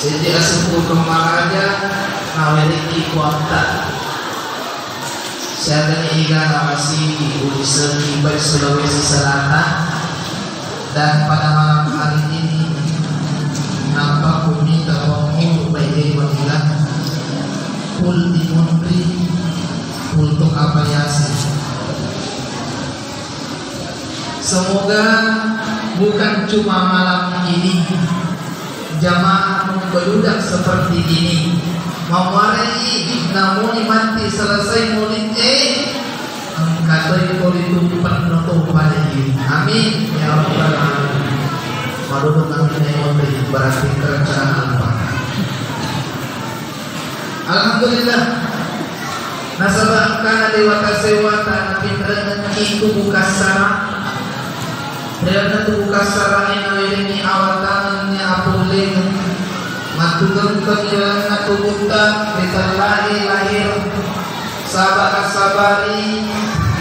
Sejak sepuh kemaraja naweliki kuanta. Saya iga masih di Sekibar Sulawesi Selatan, dan pada malam hari ini nampak bumi terponggung baik wadilah pul dimuntri untuk apa yasi. Semoga bukan cuma malam ini jamaah membeludak seperti ini mewarai namun mati selesai murid katoi politumpan noto pada ini. Amin ya rabbal alamin. Maduduk amin ya rabbal berarti kerencanaan apa. Alhamdulillah nasabah kana dewata sewata napindranan itu buka sarang dan itu buka sarang yang ini awatannya apuleng matugang kerjaan natubuta ditalahi lahir sabar sabari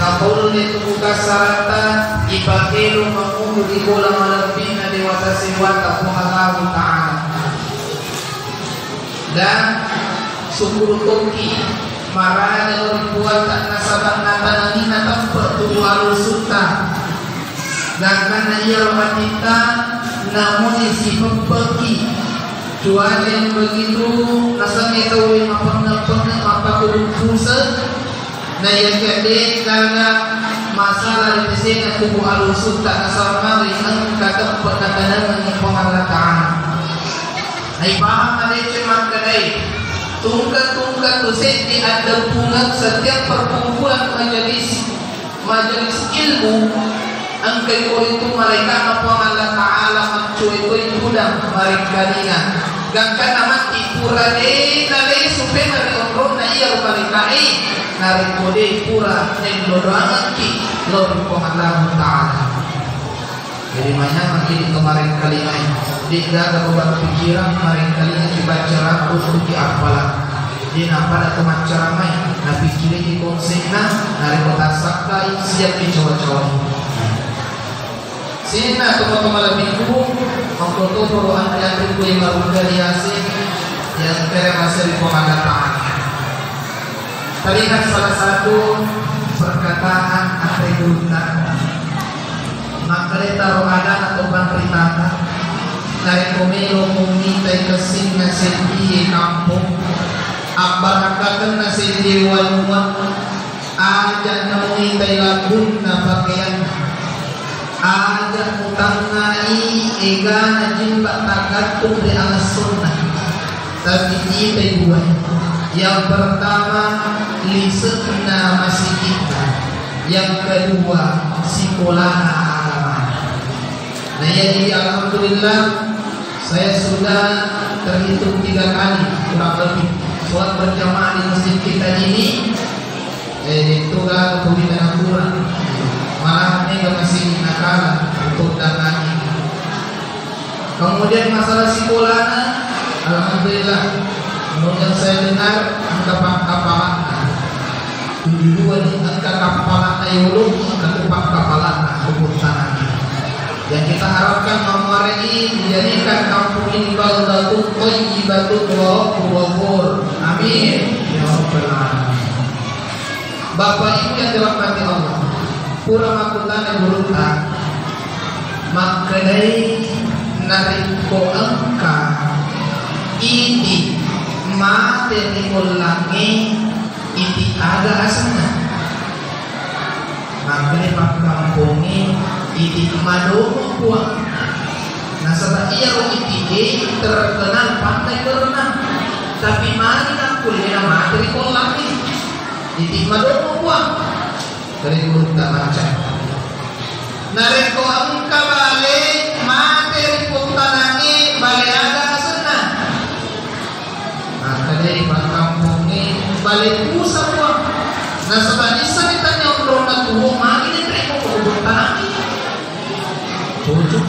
kapul itu buka sarata ipakilu mamulu di kolam malapina dewata sewata Allah Ta'ala. Dan syukur toki marahnya orang buatan nasabah natanangina tempat tubuh alusuta. Dan karena ia wanita namun isi pempeki cuaca yang begitu rasanya tahu yang apa kurungkusan. Nah yang kedua karena masalah di sini tubuh alusut tak sama dengan kata perkataan yang pengalaman. Nah paham ada cuma kedai tungkat dosen di ada bunga setiap perkumpulan majelis ilmu. Angkai ko itu mereka apa Allah Ta'ala mencuit ko itu udang mereka dengan gangkan nama tipura de nale supaya mereka na iya mereka nari kode pura yang dodoangan ki lor ko Allah Ta'ala. Jadi banyak makin kemarin kali ini tidak ada beban pikiran kemarin kali ini dibaca ratus di apalah di nampak ada macam ramai na pikirin di konsepna nari kota sakai siap di cawa-cawa. Sina teman-teman lebihku mengkoto perubahan yang yang baru dari hasil yang masih di pengadataan. Terlihat salah satu perkataan Akhirullah maka taruh ada atau bangkitata dari komelo mengintai kesing nasi kampung abarakakan nasi di walumah ajak mengintai lagun na pakaian ajak mutangai ega najimba takatum di alas sunnah. Tapi ini dua. Yang pertama lisetna masih kita. Yang kedua sekolah agama. Nah jadi alhamdulillah saya sudah terhitung 3 kali kurang lebih sholat berjamaah di masjid kita ini. Itu kan pembinaan kurang. Malah ini masih nakal untuk dangan ini. Kemudian masalah sekolah, alhamdulillah menurut yang saya dengar angka kapalan tujuan angka kapalan ayolong angka kapalan hukum tanah. Yang kita harapkan nomor ini menjadikan kampung ini baldatun thayyibatun wa ghafur. Amin ya rabbal alamin. Bapak Ibu yang dirahmati Allah, pura makutan burukna maknai nariko angka ini materi ulangi ini ada asana maknai pakampungin ini madomo puang nasabah iya ini terkenal pantai berenang tapi mari nak kuliah materi ulangi ini madomo puang dari mulut tak baca. Nareko angka balik materi puntanangi balik ada senang. Maka dari kampungnya balik pusat puang. Nah sebab isa ditanya untuk nak tubuh magi ni terima puntanangi. Tujuh.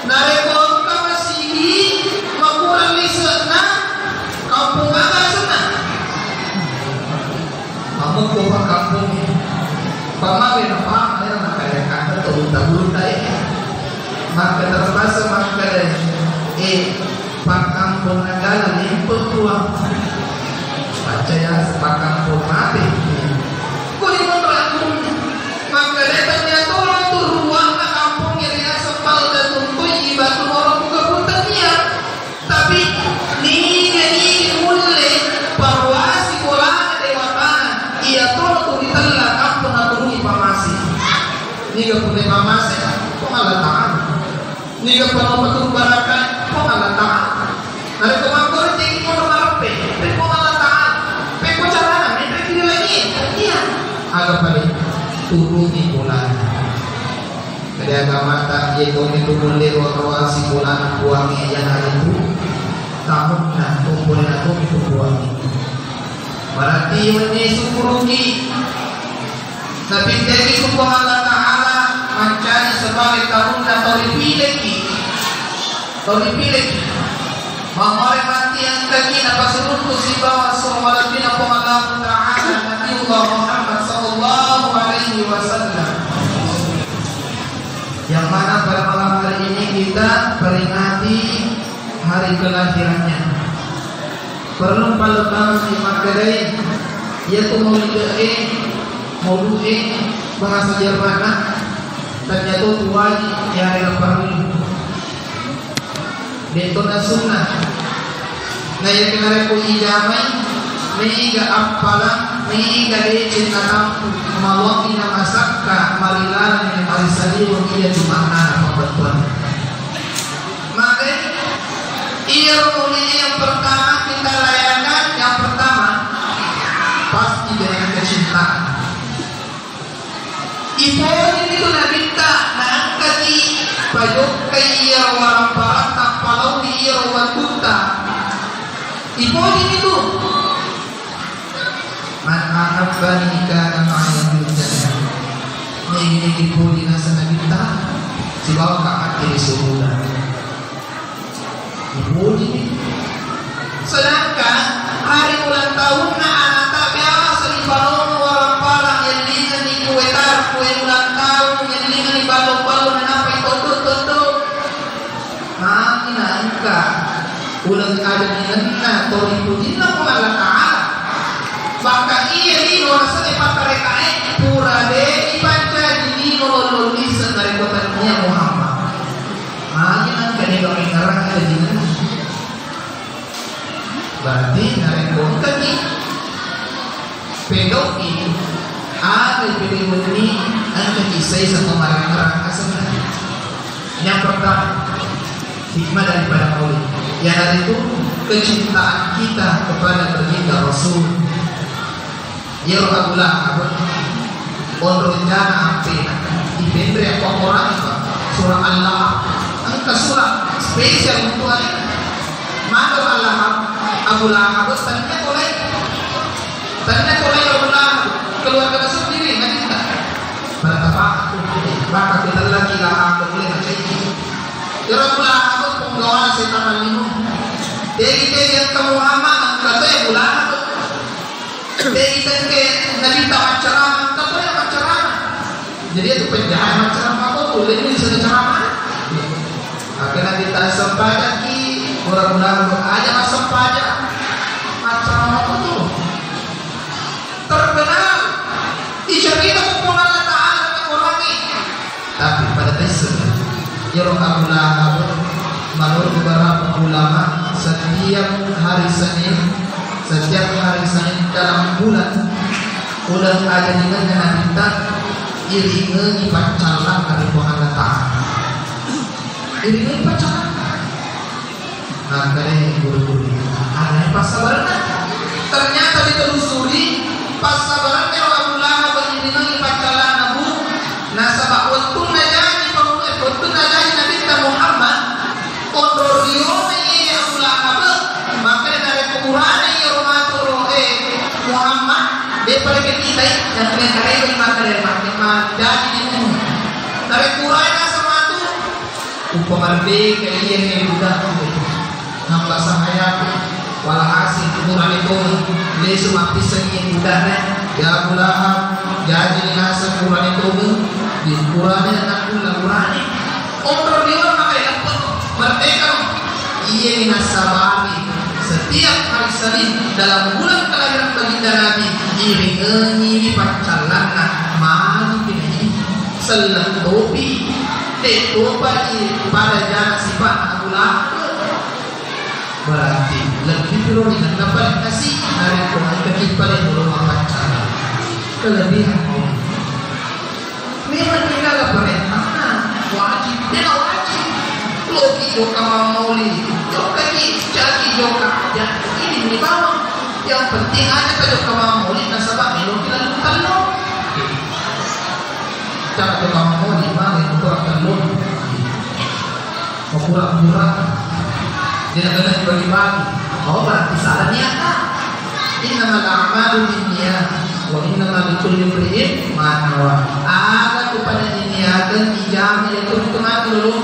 Nareko angka masih makurang lisan kampung agak senang. Kamu kau kampungnya. Pamawin apa? Ada nak kaya kata tu tak belum dah. Maka terpaksa maka pakampung nagala ni petuang percaya sepakampung mati kau di motor aku maka datangnya tolong tu ruang na kampung yang dia sepal dan tuntui batu orang buka putarnya tapi ni mulai parwasi bola dewatan ia tolong tu ditela kampung na turuni pamasi ni ga punya pamasi kau ngalah tahan ni ga pano patung barakan kau ngalah tahan ada kemampuan tinggi mau marape kau ngalah tahan kau carana mereka kiri lagi iya agak paling turuni bulan kada agama tak ye kau itu boleh wakawasi bulan buangnya yang ada itu tahun na kumpulin aku itu buangnya berarti ini syukuruki tapi dari subhanahu wa ta'ala mencari sebagai tahun atau dipilih Mamare mati yang kaki apa seluruh si bawah semua bina pengalam ta'ala Nabi Muhammad sallallahu alaihi wasallam yang mana pada malam hari ini kita peringati hari kelahirannya perlu palutan di Makarai yaitu maulu'e bahasa Jerman ternyata tuan yang ada perlu dito na sunnah na yung pinareko ijamay meiga apalang meiga lecin na tampu mawaki na masakka marilalan ni marisaliwang iya di mana pembantuan maka iya rumuni yang pertama kita layakan yang pertama pasti dengan kecintaan ibu itu nabita na angkati payok kay iya warang parata palau di iya watunta ipodin itu man ahabbani kana ma'aya bil jannah ini ipodin na sa nabita si bawa ka di surga ipodin sedangkan hari ulang tahun na anata biasa di palau warang parang yang lingan di kuwetar kue ulang tahun yang lingan di balong-balong na napay toto angka ulang ada di nana tori putin na po Allah Ta'ala maka iya lino nasa ni patarekae pura de ipanca di lino lololisan dari kotannya Muhammad angin ang kanila ingarang ada di nana berarti narekon kami pedoki ada pilih ini ang kakisay sa pemarang-marang kasanan yang pertama hikmah daripada maulid yang ada itu kecintaan kita kepada baginda Rasul ya Rasulullah untuk rencana apa dipendre apa orang itu surah Allah angka surah spesial untuk hari mana Allah Abu Lahab tanya oleh Abu Lahab keluarga sendiri kan kita berapa maka kita lagi Lahab boleh macam ini ya Rasulullah penggawa setan minum dari yang kamu aman kata ya bulan dari ke Nabi tawacara kata ya macara jadi itu penjahat macara apa tuh ini bisa ceramah akhirnya kita sempadan ki orang-orang aja masuk pajak macara apa tuh terkenal kita pengenalan Ta'ala orang ini tapi pada dasarnya ya Rasulullah menurut beberapa ulama setiap hari Senin dalam bulan ada dengan kita iringi pacaran dari Allah Ta'ala iringi pacaran nah dari guru-guru ada pasabaran ternyata ditelusuri pasabaran yang Allah beriringi pacaran Nabi nasabak waktu najani Nabi Muhammad kontrol diome Allah maka dari Quran Muhammad dia paling kita yang dari maka dari jadi itu dari Quran sama itu upamarbe kalian yang sudah nambah sahaya walhasil Quran itu lesu mapisan yang udahnya ya Quran jadi nasa Quran itu di Quran yang aku Quran kontrol dia maka merdeka ia minasabari setiap hari Senin dalam bulan kelahiran baginda Nabi iringi pancalana mari kini selang topi topa pada jalan sifat agulah berarti lebih perlu dengan dapat kasih dari kaki paling belum pancalana kelebihan memang kita gak perintah wajib dia wajib loki joka mauli joka jadi joka aja ini di bawah yang penting aja ke joka mauli nasabah melo kita lupa cara joka mauli mana yang kurang telur kurang dia kena dibagi-bagi berarti salah niatnya innamal a'malu binniyat wa innamal likulli imri'in ma nawa. Ada kepada niatan ijab itu teman dulu.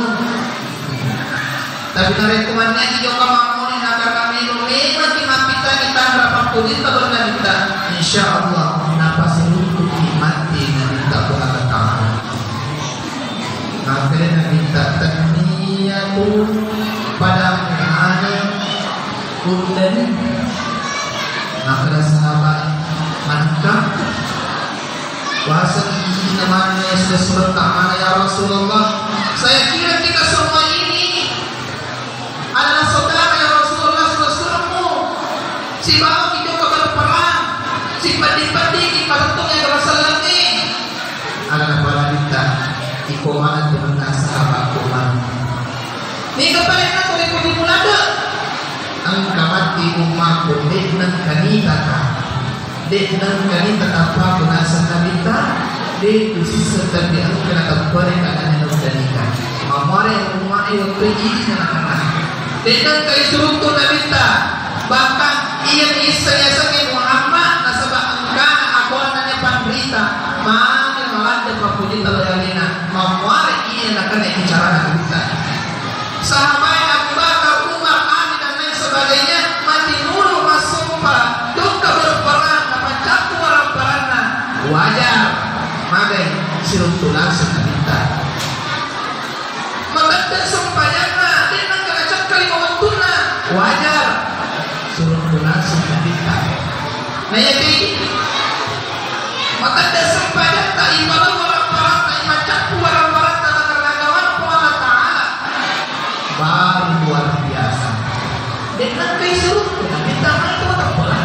Tapi rekomannya di joka mamoni agar kami memang dimapita kita berapa kulit tabur kita. Insyaallah nafas untuk mati kita berada tahan. Akhirnya kita taniyatun pada ada kunden. Maka sahabat maka bahasa ini namanya sudah surat mana ya Rasulullah. Saya kira kita semua ini adalah saudara ya Rasulullah saudaramu. Si bawa kita kepada perang, si padi-padi kita bertemu yang Rasulullah ini. Adalah pada kita ikoman dengan sahabat kuman. Ni kepada kita boleh dimulai. Angkamati umat deknan kanita apa kunasa kanita de kusisa tadi ang kinatagpare kanan ng danika mamare umai waktu ini anak-anak deknan kay surunto nabita bahkan ia isaya sa Muhammad nasabak angkana ako na niya pambrita maani malanda papulit talayalina mamare iya na kanay bicara nabita sahabat Abu Bakar Umar Ali dan lain sebagainya mati nulu masumpa duka berperang napacapu orang perana wajar magai siruntulan sekalita maganda sumpayana din ang kalacak kalimawantuna wajar siruntulan sekalita nayabi maganda sumpayana ibalang orang perana imacapu orang perana nakalagawan po Allah Ta'ala baru luar biasa dengan besok kita itu tak boleh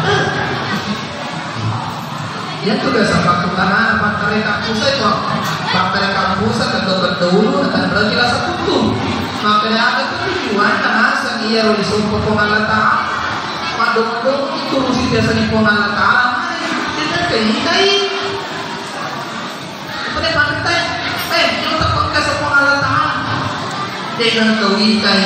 yang sudah sampai tanah pantai kampus itu pantai kampus atau berdahulu dan berarti rasa tutup makanya ada tujuan asal ia harus disumpah pengalat Ta'ala padung-padung itu rusi biasanya pengalat Ta'ala dengan keinginan pada pantai kita tak pangkas pengalat Ta'ala dengan kawitai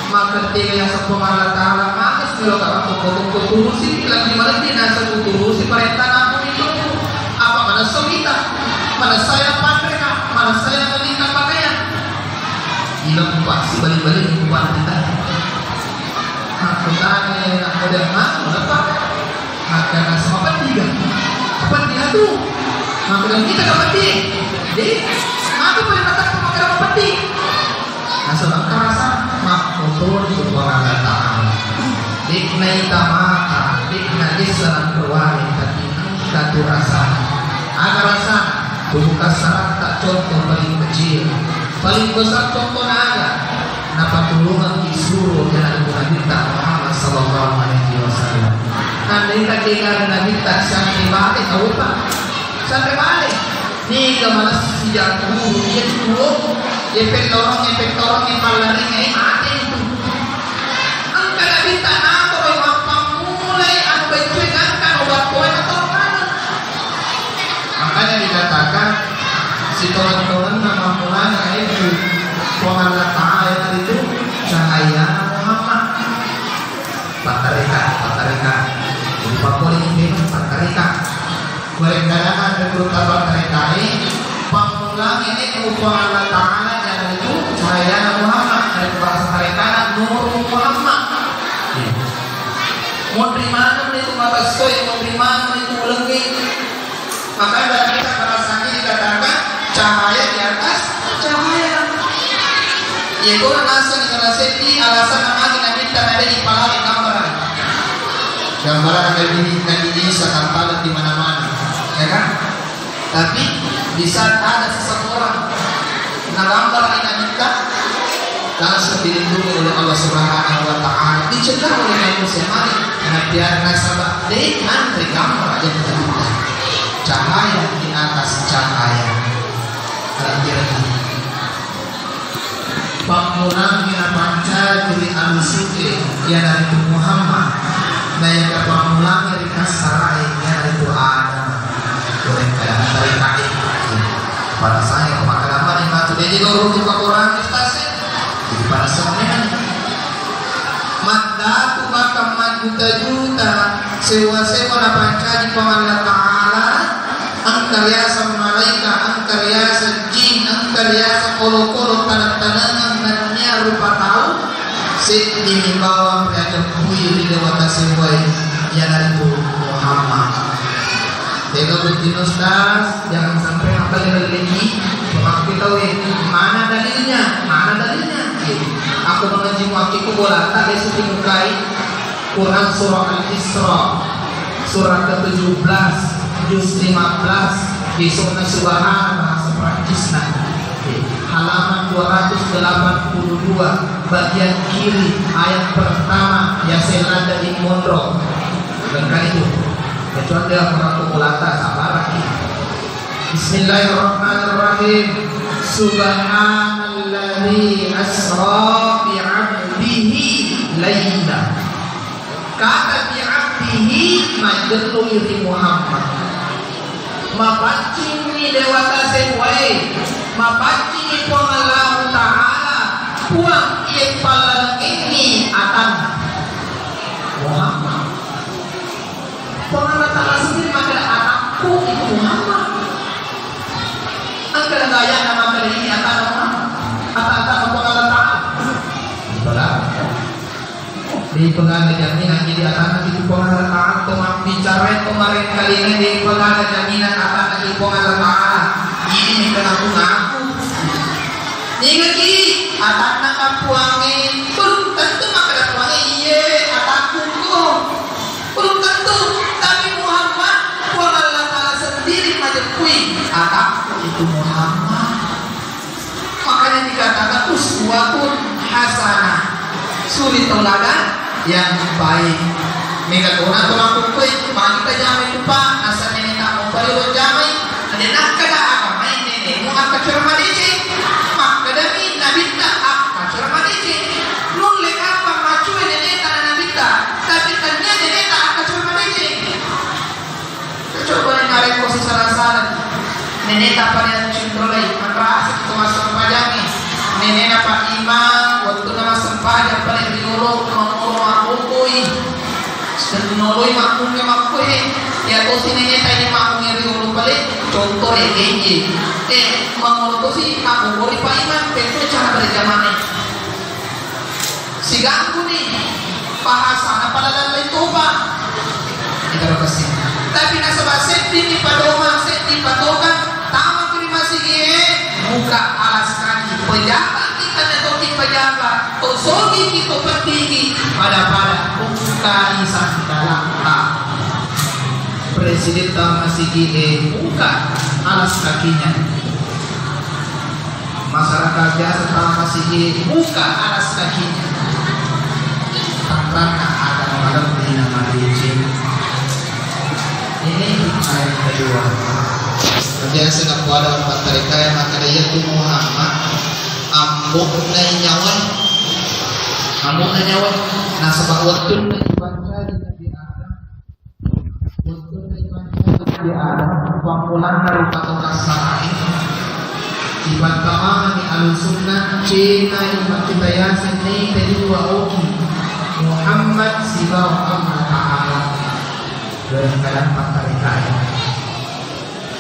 maka dia yang sepengala Ta'ala makas kalau kakak kuturusi bilang di mana dia nasa kuturusi perintah aku itu apa mana sewita mana saya patrika mana saya menikah pakaian hilang pasti balik-balik kuat kita aku tanya aku dan apa maka nasa apa tiga tuh maka dan kita dapat dia jadi aku boleh katakan maka dapat dia nasa kerasa makmutur subhanahu ta'ala dikna itamaka dikna lisanan berwari katu rasa ada rasa buka syarat tak contoh paling kecil paling besar contoh naga napa tulungan disuruh jalan Nabi Muhammad sallallahu alaihi wasallam andai tak dengar Nabi tak sampai balik tahu pak sampai balik ni kemana si jatuh dia tuh efek torong yang palarinya ada itu angka Nabi tanah kalau mampu mulai anu baik-baikkan obat koin atau mana makanya dikatakan si toran-toran nama mulanya itu pengalat Ta'ala itu cahaya Muhammad patarika paling ini patarika mereka rekrutan patarika ini pengulang ini keupaan Allah Ta'ala yang itu cahaya Muhammad dari bahasa mereka Nur Muhammad mau terima itu mata soy mau terima itu ulengi maka dari kita rasanya dikatakan cahaya di atas cahaya ya kalau nasa seti alasan namanya minta ada di palai gambaran. Gambaran Nabi Isa tampalan di mana-mana, ya kan? Tapi di saat ada seseorang nagambar ini minta, langsung dilindungi oleh Allah Subhanahu wa Ta'ala, dicegah oleh manusia. Mari biar nasabah dengan gambar aja kita minta cahaya di atas cahaya. Kira-kira pamulangnya panca dari alusuke ya dari Muhammad dan yang pamulangnya di kasarai ya dari Adam. Boleh kayak dari kain pada saya pemakaman yang batu dia juga urut kurang istase pada semuanya madatu bakam juta-juta sewa-sewa na panca di Allah Ta'ala angkaryasa malaika angkaryasa jin angkaryasa kolo-kolo tanah-tanah nannya rupa tahu si di bawah berada kuih di dewata sebuah yang itu Muhammad. Tega bertinus das, jangan sampai apa yang lagi. Maka kita tahu mana dalilnya, Aku mengaji wakiku bola tak disuruh mukai Quran surah Al-Isra surat ke-17 juz 15 di surah Subhana bahasa Prancisna halaman 282 bagian kiri ayat pertama ya selada in mondro dan itu kecuali orang kulata sabar lagi. Bismillahirrahmanirrahim. Subhanalladzi asra bi 'abdihi laila. Kata bi 'abdihi majlu iri Muhammad. Mapancing ni dewata sesuai. Mapancing ni Allah Ta'ala. Puang ia palang ini akan Muhammad. Allah Ta'ala sendiri maka anakku itu Muhammad. Angkat gaya nama kali ini akan Muhammad. Akan Allah Ta'ala. Di pengaruh jaminan jadi akan itu Allah Ta'ala. Tuhan bicara kemarin kali ini di pengaruh jaminan akan itu Allah Ta'ala. Ini mengaku ngaku. Ini lagi akan nak puangin. Belum tentu maka puangin iya atakku kok. Belum tentu. Tapi Muhammad Allah Ta'ala sendiri majekui atakku itu Muhammad. Makanya dikatakan uswatun hasanah, suri teladan yang baik. Mega tuna tolak kue pagi kita jamai lupa asal nenek tak mau balik jamai. Ada nak kada agama nenek mau angkat cermat ini. Mak kada ni nabi tak angkat cermat ini. Nulle apa macu nenek tak nabi tak. Tapi tanya nenek tak angkat cermat ini. Coba narik posisi salah-salah. Nenek tak pada cendolai merasa itu masuk pajami. Nenek apa imam waktu nama sempajak paling diurut mengurut makukui. Senoloi makuknya makukui. Ya tu si nenek tadi makuknya diurut balik. Contoh ya genji. Mengurut tu si makukuri pak imam. Tentu cara berjamaah. Si ganggu ni bahasa pada dalam itu pak. Kita kasih. Tapi nasabah seti di padoma seti patokan. Tama terima sige buka alas kaki pejabat kita netoki pejabat osogi kita petinggi pada buka isan dalam presiden tama sige buka alas kakinya masyarakat biasa tama sige buka alas kakinya karena ada malam di nama Dijin ini ayat kedua. Biasa nak buat dalam materi kaya maka dia tu Muhammad ambok na nyawa nasabah waktu na dibaca di Nabi Adam waktu na dibaca di Nabi Adam pangkulan dari patokan sarai ibantama ni alusunnah cina ibat kita yasin ni kedua oki Muhammad sibaw Allah Ta'ala dari kadang materi kaya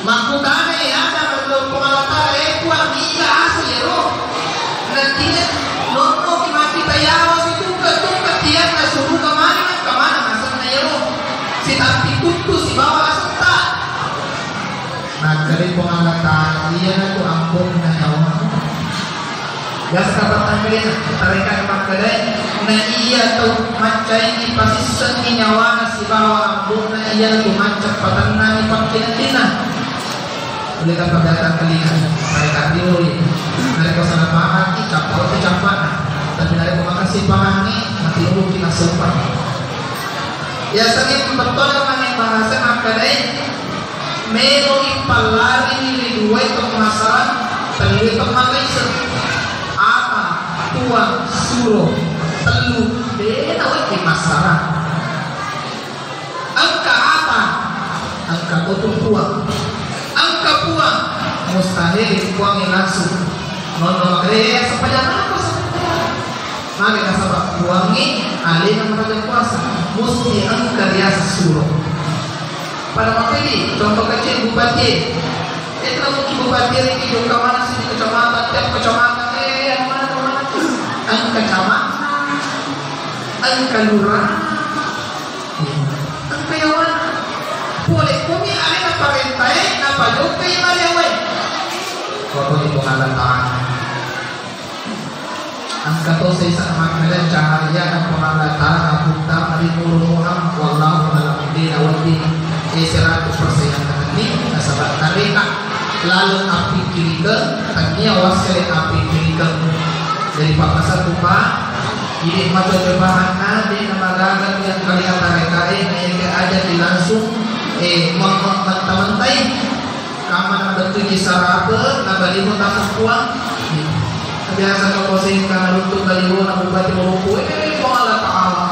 makutane ada belum pengalatan kuat bisa asli roh nantinya nono mati tayawas itu ketuk tiap suruh kemana masuknya roh si tapi kutu si bawa serta nah dari pengalatan dia itu ampun dan nyawa Biasa kapan kalian mereka kapan kalian na iya tu macai ni pasisang ni nyawa na si bawa ambung na iya tu macam patanna ni pagkinatina. Oleh kapag datang kalian mereka diuri mereka sana pahati capor ke campana tapi mereka makasih pahami nanti ulu kita sempat. Ya sakit betul naman yung bahasa makadai meron ipalari ni dua itu masalah terlihat pemakai apa tuang suruh telu beda wajib masalah angka apa angka potong tuang angka puang mustahil dipuangin langsung nono makanya sepanjang apa maka kasabak puangi alih nama raja kuasa mesti angka biasa suruh pada waktu ini contoh kecil bupati itu mungkin bupati ini juga mana sih di kecamatan tiap kecamatan mana angka camat angka lurah angka yawan boleh kami ada na parentai na pajok kay mariaway kau di pengalan tangan angka to sa isang maknalan cahaya ng pangalan tangan punta marimuruhan wallahu alam hindi na wadi 100% ang ni nasabat karena lalu api kirikan tanya wasile api kirikan dari pakasa tupa ini mata berbahan di namagagan yang kalian tarekai na yang aja langsung mantay kaman na bentuk di sarapa na baliho tapos puang biasa kalau sing ka nalutog baliho na bupati marupo pangalan ta'ala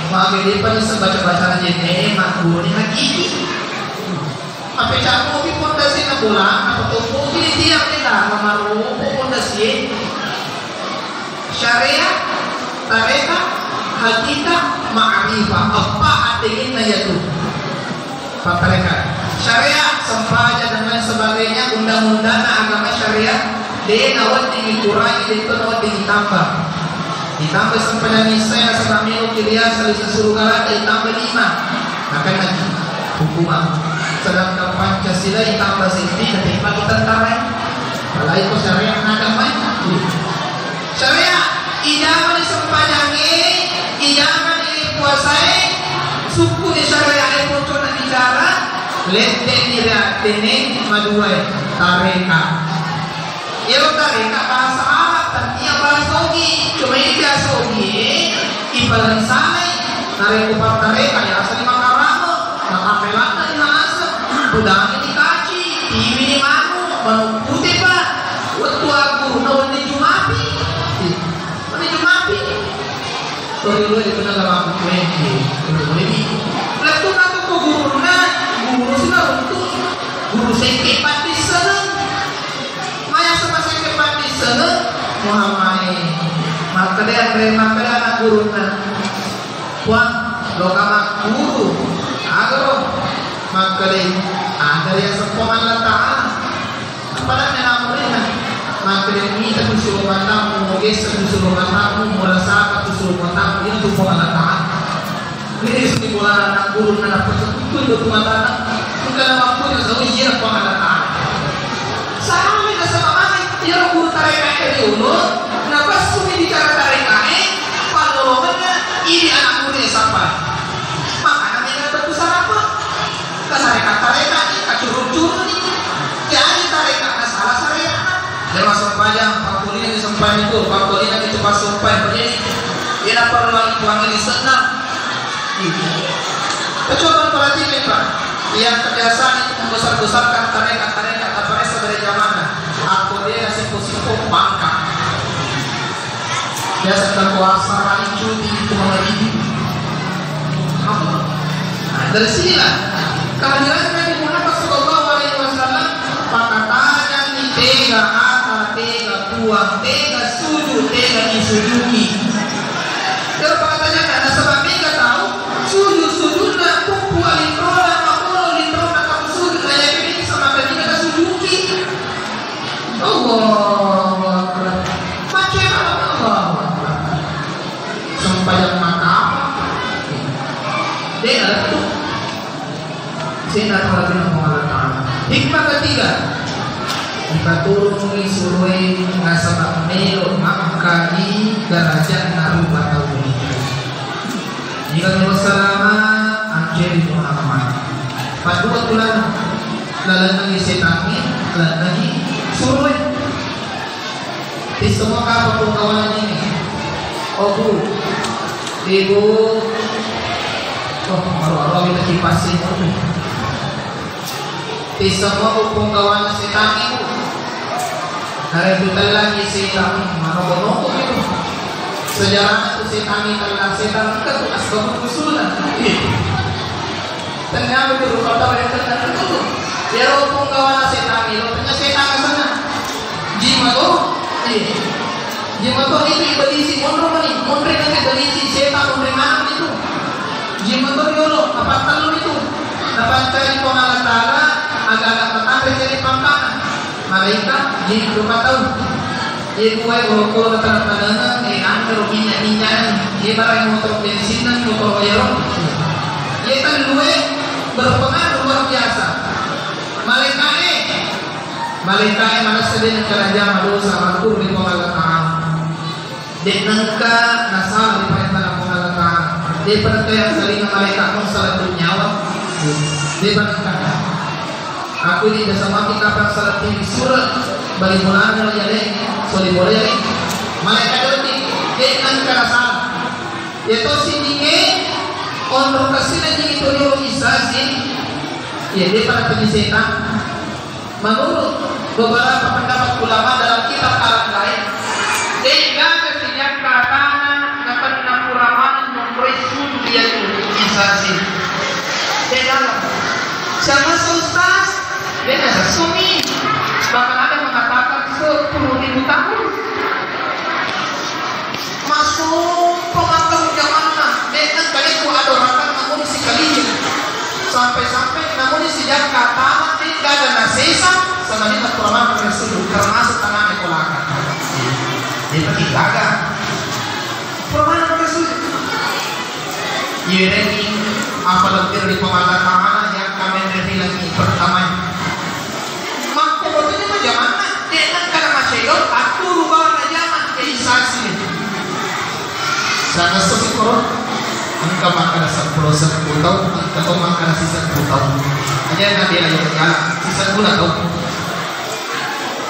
magiging pa sa baca-baca niya maguro ni hakiki apecah mo pondasi na bulan napatupo tinitiyak nila mamarupo pondasi syariah tareka hakika ma'arifah apa atingin na yato mereka syariah sempaja dan lain sebagainya undang-undang agama syariah dia nawat dikurangi dia itu nawat ditambah sempaja nisaya sebamilu kiriya salisa surugala ditambah 5 akan lagi hukuman sedangkan Pancasila ditambah 1 ketika kita tarai kalau itu syariah agama syariah idaman sempajangi idaman puasai suku di syariah itu cuma bicara lente nira tene maduai tareka iyo tareka bahasa Arab dan iya bahasa Ogi cuma ini bahasa Ogi ipalanisanay tareku pang tareka ya asal lima karamo nakapelata di nasa budangin di kaci tiwi ni manu banu putih pa waktu aku nawan di Jumapi Tori di kenal sama aku Lepas itu ke guru sila untuk guru sekepat di sana maya sama sekepat di sana Muhammad maka dia anak guru na kuang lokama guru agro maka dia ada yang sepoman ta'ala pada menamurina maka dia minta disuruh matamu mogesah disuruh matamu merasa disuruh matamu itu pengalat ta'ala ini sudah mulai anak guru anak persekutu itu mata bukan waktu yang selalu iya pengalat ta'ala sama dengan sama mana dia guru tareka dari ulo kenapa sumi bicara tareka panolongannya ini anak guru yang sampai makanya mereka terbesar apa tareka ini kacurung-curung ini jadi tareka salah syariah dia masuk panjang pakulina di sempat itu pakulina itu pas sempat begini dia dapat lagi tuangnya di senang coba perhatikan Pak yang kebiasaan itu membesar-besarkan tareka apa dari zaman aku dia sipo-sipo pangkat biasa kita kuasa kali cuti itu mengerti dari sinilah kehadiran Nabi Muhammad SAW pakatanya ni tega ata tega tuang tega sujud tega isujuki kalau pakatanya karena sebab mereka tahu sujud na kupu alitrona makulo litrona kamu sujud kaya ini sama ketika kita sujuki Allah macam Allah sampai yang maka dia ada itu saya nak tahu lagi nama Allah Taala hikmah ketiga ipatulong ni suruy nga sa makmelo makakali darajat na rupataw nito. Jika mo salama ang jeri mo naman. Paduat ko lang lalang ng isitangin, lalang ng suruy. Pisto mo ka papungawan ini. Opo, ibu, maru-maru kita kipasin mo. Pisto mo papungawan na si tangi mo. Narebutan lagi si tangi, manokono itu. Sejarah itu si tangi kalau si tangi kan tugas kamu usulan. Ternyata itu kata yang ternyata itu. Ya papungawan na si tangi, lo tanya si tangi sana. Jima tuh. Jima to itu ibadisi mondro mani, mondre nanti ibadisi setan mondre mana itu. Jima to yolo apa talun itu. Dapat cari pengalat tala agak-agak matang jadi pangkalan. Malaikat di 2 tahun. Ibu ay uroko na tanang-tanang angker minyak-minyak. Ibarat motor bensin dan motor oil. Yetan luwe berpengaruh luar biasa. Malaikat mana sedih kerajaan madosa matur di pengalat Dek nangka nasal di perintah pengalat Dek perintah yang saling malaikat pun salah nyawa. Dek perintah. Aku ini dah sama kita akan salah tinggi surat bagi bulan yang jadi sorry boleh jadi malaikat itu dek nangka nasal. Itu sini untuk kasih lagi itu dia bisa sih. Ya dia pada penyesetan. Menurut beberapa pendapat ulama dalam kitab Al-Qaid, tidak setiap kata dapat menapuraman mempresun dia organisasi. Tidak. Sama ustaz, dia ada sumi. Bahkan ada mengatakan 10.000 tahun. Masuk pengantar zaman dengan kalian adorakan namun sekali. Sampai-sampai namun sejak kata tidak ada nasisa sama dia terlalu tersebut termasuk tangan ekolakan. Dia pergi gagal. Permainan tersebut. Ini apa lebih di pengalaman yang kami beri lagi pertama. Maka waktunya bagaimana? Dengan karena masyarakat aku rubah zaman keisasi. Sama sesuatu. Engkau makan 10 tahun, engkau makan sisa 10 tahun. Aja nanti ayo jalan, sisa 10 tahun.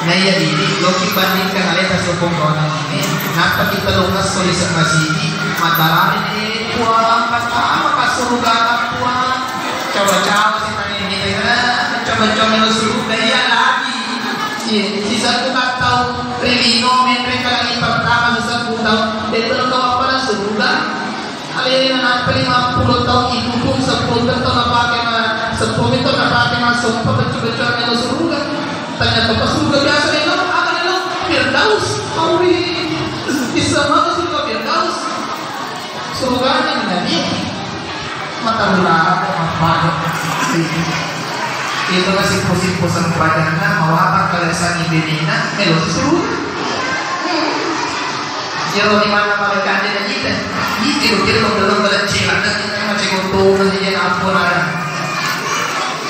Nah ya ini, loki bandingkan aleta sopong kawan ini. Napa kita lunas solis masih mataran ini puang kata maka surga puang. Coba-coba sih tanya ini coba-coba lo surga ya lagi. Sisa 10 tahun, Rilino mereka lagi pertama sisa 10 tahun. Dia belum tahu apa dah surga. Alih na 50 tahun itu pun 10 tahun na 10 itu na pakai masuk pemecah-pecah yang surga. Ternyata pas surga biasa itu apa itu Firdaus. Awi bisa mana surga Firdaus? Surganya Nabi. Mata ular apa? Itu masih pusing-pusing badannya mau apa kalesan ibinina melo surga. Jero di mana malaikat dia kita. Itu kira dalam badan cilat kita macam kotor saja ampun ada.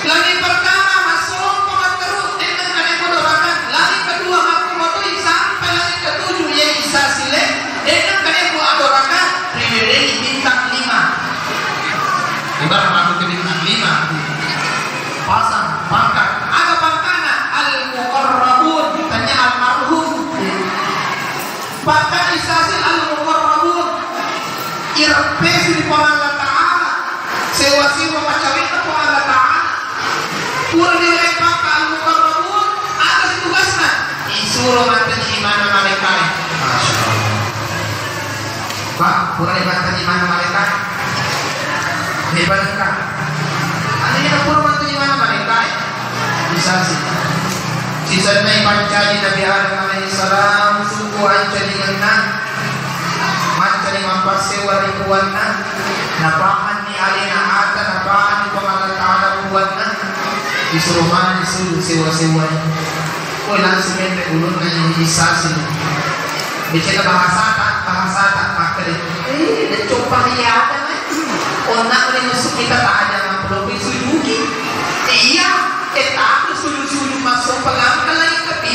Lagi pertama masuk pengatur dengan kalian mendoakan. Lagi kedua aku mau sampai lagi ketujuh yang bisa silek dengan kalian buat adorakan privilege bintang 5. Ibarat masuk ke bintang 5. Pasang pangkat. Ada pangkatnya al-muqarrabun tanya al-marhum. Bahkan istasi al-muqarrabun irpesi di Allah Ta'ala sewa-sewa macawin ke Allah Ta'ala pura dilepak ke al-muqarrabun atas tugasnya disuruh mantan iman malaikat. Masya Allah Pak, pura dibantan iman malaikat dibantan adanya pura mantan iman malaikat bisa sih sisanya pancadi Nabi Adam alaihissalam suku ancadi dengan mancani mampasewa ribuanna napahan ni alina ata napahan ni pengalat ta'ala ribuanna disuruh mana disuruh sewa-sewanya kok langsung ente ulun nanya isasi bicara bahasa tak pakai dan coba dia ada onak ni musuh kita tak ada yang perlu disuduki iya kita harus sujud masuk pengangkal lagi tapi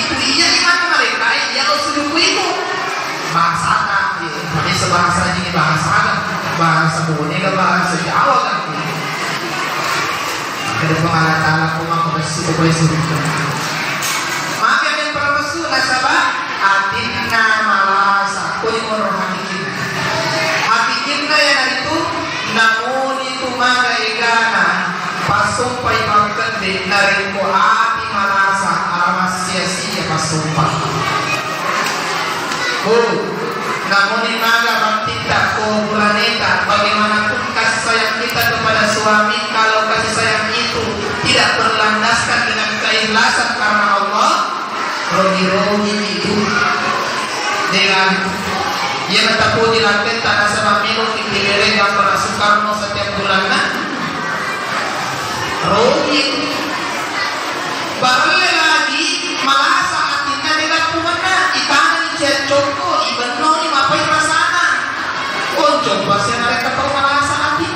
pengalaman aku bersih surga. Maka yang permasu nasabah atinna malasa kulimur hakikinna yang itu namun itu maka igana pasumpai pangkende nariko ati malasa alamas sia-sia pasumpai. Namun ini maga tidak ko planeta bagaimanapun kasih sayang kita kepada suami, kalau kasih sayang itu tidak berlandaskan dengan keikhlasan karena Allah, rogi-rogi itu dengan ia mentapu dilakukan tak nasabah minum dipilih gambar Soekarno setiap bulannya rogi baru lagi malah saat ini tidak punya ikan coko ibeno ni mapai rasana coba saya mereka permalasan hati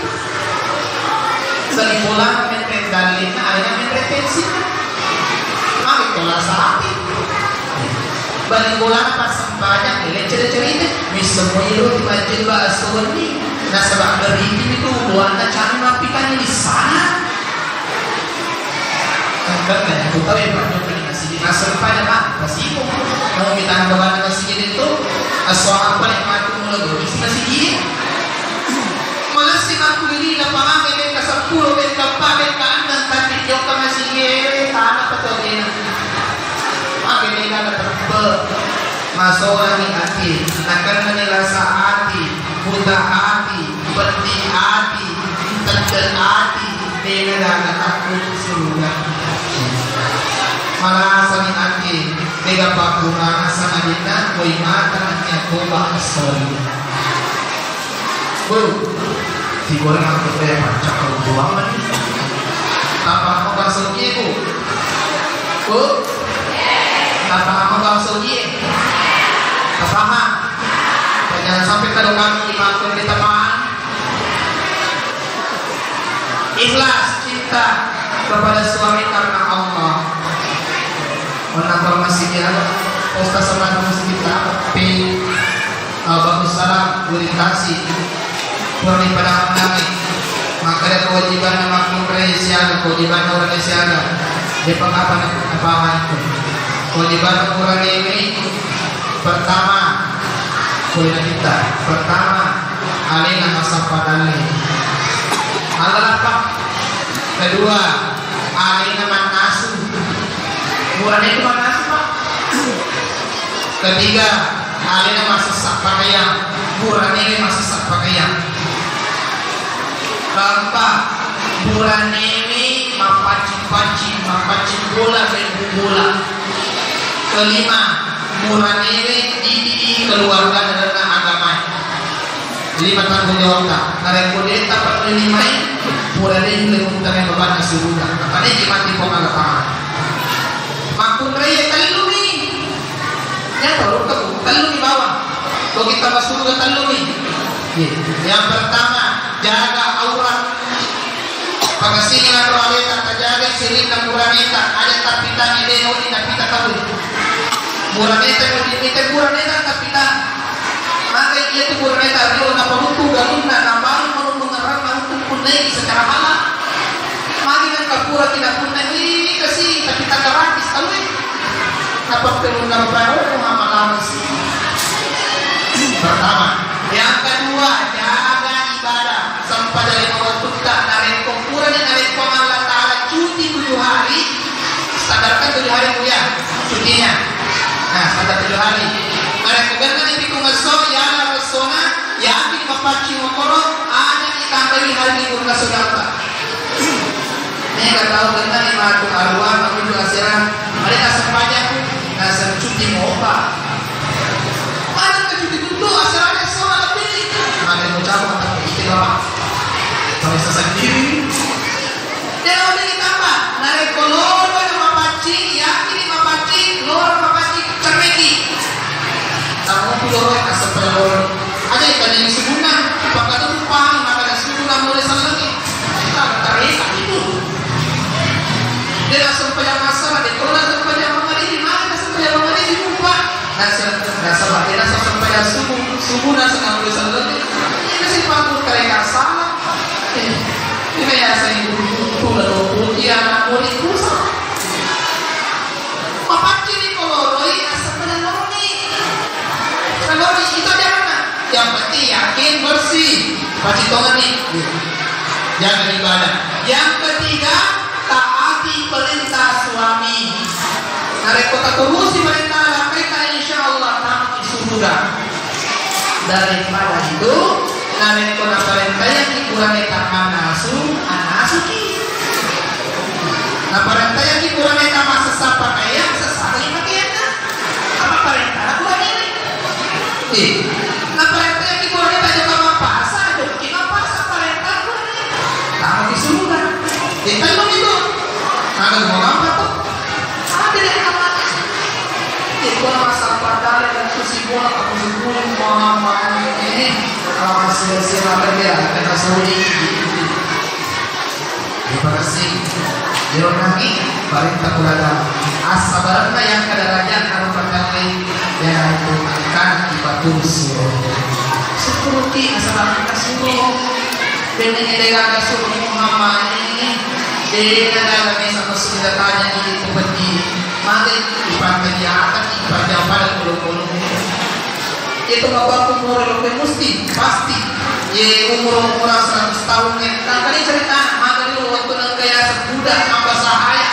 selibulan mentre dalina ayah mentre pensi mari kelas hati balik bulan pas banyak ini cerita-cerita misalnya itu di masjid bahasa ini nasabah dari itu buatnya cari mapikan di sana karena aku tahu ya Pak Jokowi masih di masa depan Pak masih mau kita kemana masih itu asal apa yang mati mulai masih gini malah si aku ini lapangan ini ke 10 ke 4 ke 6 tapi jauh masih gini tanah betul ini makin ini ada terbel masuk lagi hati akan menilasa hati buta hati berhenti hati terjel hati dengan ada takut surga malah saling hati tiga pakungan sama kita koi mata hanya coba sorry si goreng aku kayak macam kau buang lagi apa kamu bakso gigu apa kamu bakso gigu apa jangan sampai kalau kami dimakan di teman ikhlas cinta kepada suami karena Allah. Menambah masih dia posta sama masih kita tapi bagus salam orientasi kurang pada menangis maka ada kewajiban makhluk siaga kewajiban orang siaga di pengapan itu kewajiban kurang ini pertama kuliah kita pertama alina masa padali adalah apa kedua alina manasu murahnya itu mana sih Pak? Ketiga, alina masih sak pakaian, murahnya ini masih sak pakaian. Keempat, murahnya ini mapancing bola bola. Kelima, murahnya ini di keluarga dan agama. 5 tanggung jawab tak. Karena kode dapat 5 murahnya ini lebih utama beban surga. Makanya gimana di pengalaman. Makun raya telu nih ya baru telu di bawah kalau kita masuk ke telu nih yang pertama jaga aurat pagasinya roaleta terjaga sirina muraneta ada tapita ide no di tapita tahu muraneta no di mita muraneta tapita maka dia tu muraneta dia nak perlu galuna nambahin mau mengerang mau punai secara malam mari kan kapura tidak punai ini kasih tapi tak gratis tahu apa perlu nambah lama sih pertama yang kedua jaga ibadah sampai dari waktu tak dari kumpulan yang dari Allah Taala cuti 7 hari standarkan 7 hari kuliah cutinya nah standar 7 hari mereka kebetulan di Pikungaso ya ala persona yang di Papaci Mokoro ada ditambahi hari libur ke saudara ini nggak tahu tentang lima arwah maupun asiran mereka sepanjang asal cuti mau apa ada ke cuti dulu asalnya soal lebih ada yang ucap kata istilah kalau sendiri dan udah ditambah narik kolor ada mapaci yakin mapaci lor mapaci cermeki kamu pulau asal pelor ada yang sebulan apakah itu paham maka ada sebulan mulai lagi kita tarik itu dia langsung pada masalah dia kalau langsung pada mengalami mana sampai mengalami lupa rasa batin rasa sampai subuh nasa ngambil lagi ini masih panggung kalian salah ini kayak saya itu lalu putih anak murid rusak. Papat ciri koloroi asal meneloni. Koloroi itu dia mana? Yang penting yakin bersih. Pasti tongan nih. Jangan ibadah. Yang ketiga, taati perintah suami. Narek kota turusi perintah mereka, insya Allah tamat di surga. Daripada itu, narek kota perintah yang dikurang etaman nasu, anasuki. Nah perintah yang dikurang etaman sesat pakaian, sesat lagi pakaiannya. Apa perintah? Aku lagi ini. Nah perintah yang dikurang etaman juga mapasa, joki mapasa perintah aku ini. Tamat di surga. Kita itu. Ada mau apa tuh? Ada yang namanya. Itu masa padahal dan susibun aku sebelum mama ini kalau masih dia kena suri. Terima kasih. Jero lagi perintah kulada. Asabarna yang kadarajan kalau perkali ya itu akan dibantu suruh. Seperti asabarna suruh. Dengan elega suruh mama ini. Jadi negara ini sama sudah tanya ini seperti mati ibadah diangkat ibadah pada bulu-bulu itu bapak umur lebih mesti pasti ye umur 100 tahun kan kali cerita maka dulu waktu nang kaya sebudak apa sahaya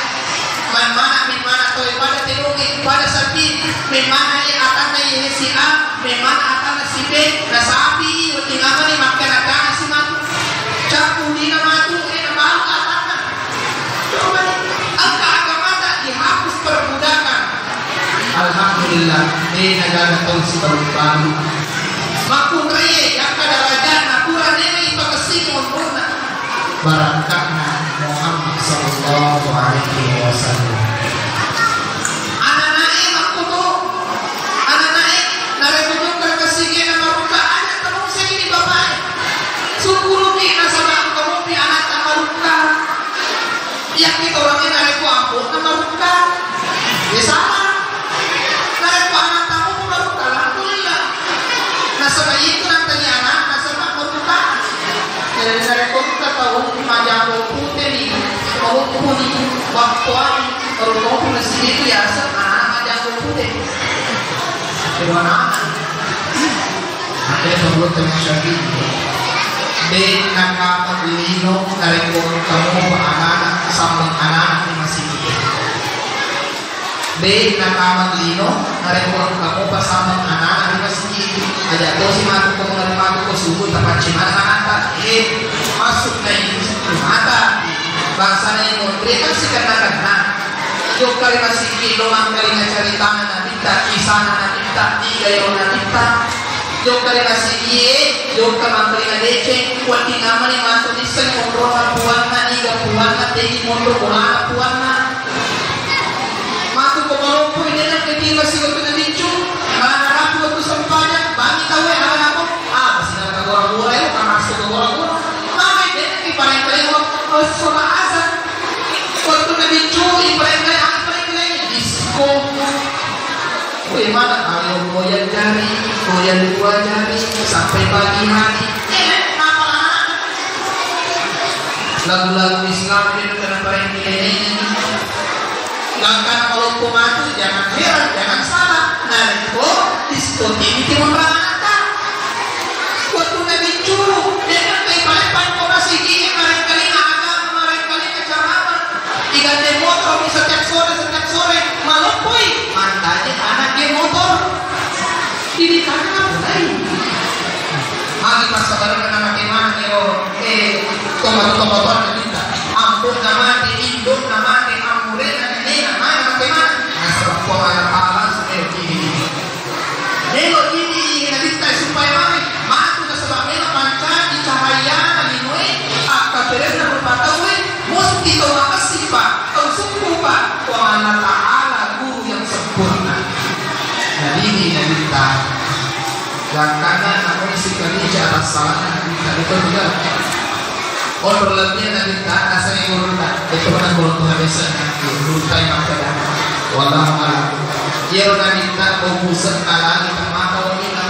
mana tuh pada tilungi pada sapi mana ye akan ye si A mana akan si B na sapi waktu ngapa nih makan akan si matu capu di nama tu malu katakan coba agama tak dihapus perbudakan. Alhamdulillah di negara Tausi baru makun raya yang kadarajan nakuran ini pakasi mumpurna barakatna Muhammad sallallahu alaihi wasallam. Anak-anak makutu anak-anak narebujuk kerkasigi na maruka anak kamu segini bapak syukuru ki nasabang kamu pi anak na maruka yang kita orangnya nareku ampun na maruka ya sama nareku anak kamu maruka alhamdulillah nasabang itu nanti anak nasabang maruka dari nareku kita tahu majang putih nih mau putih waktu ini kalau kamu punya sini itu ya anak majang putih kedua anak ada sebut termasuk di nakama lino dari kamu anak-anak sambung anak masih hidup. Di nakama lino dari kamu sambung anak masih hidup. Ada dosi matu kamu dari matu ke subuh tempat ciman anak masuk ke mata bangsa yang menteri kan sih karena yuk kali masih hidup kali ngacari tangan nanti tak kisah nanti tak tiga yang nanti tak jauh kali masih ye, jauh kali kali DC, kuat tinggal mana masuk di sini kontrol puanna, iga puanna, tinggi kontrol puanna, masuk ke balonku ini nak ketika masih waktu nanti cu, mana aku waktu sempatnya, bagi tahu yang ada aku, masih nak gora-gora itu kan masuk ke gora-gora, mana ini di paling waktu sholat azan, waktu nanti cu, di paling disko. Mana ayo goyang jari, goyang dua jari sampai pagi hari. Lagu-lagu Islam itu kenapa ini? Langkah kalau pematu jangan heran, jangan salah. Nah itu disko ini cuma berangkat. Waktu Nabi Curu, dia kan paling korasi gini kali agama, kali keceraman. Diganti motor setiap sore malopoi. Mantanya anak dia motor ini karena mulai lagi masa baru kena bagaimana tomat kita ampun nama di induk nama di amurin ini nama bagaimana sebab kuala alas seperti ini nelo ini kita supaya matu ke sebabnya panca di cahaya linui akan terus berpatawe mesti kau makasih pak kau sungguh pak kuala ta'ala guru yang sempurna. Jadi ini Nabi kita langkahnya namun sekali atas salahnya Nabi kita itu juga orang lebihnya Nabi kita rasanya urutkan itu pernah kalau Tuhan bisa urutkan yang ada wallahu a'lam dia Nabi kita pusat kalani termata wanita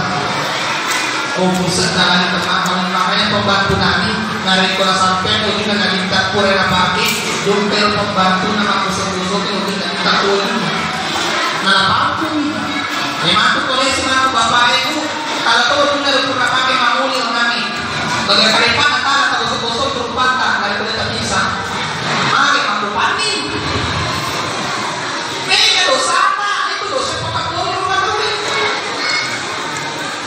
pusat kalani termata wanita makanya pembantu Nabi Dari kola sampai mungkin nggak kita kurang apa lagi, jumpel pembantu nama kusuk-kusuk mungkin nggak kita kurang. Nah apa pun, memang tuh koleksi mana bapak ibu, kalau tahu punya udah pakai mamuli kami, bagaimana kalian antara atau kusuk-kusuk terupakan dari kulit tak bisa, mari mampu panin. Mereka dosa apa? Itu dosa kotak kotor rumah tuh.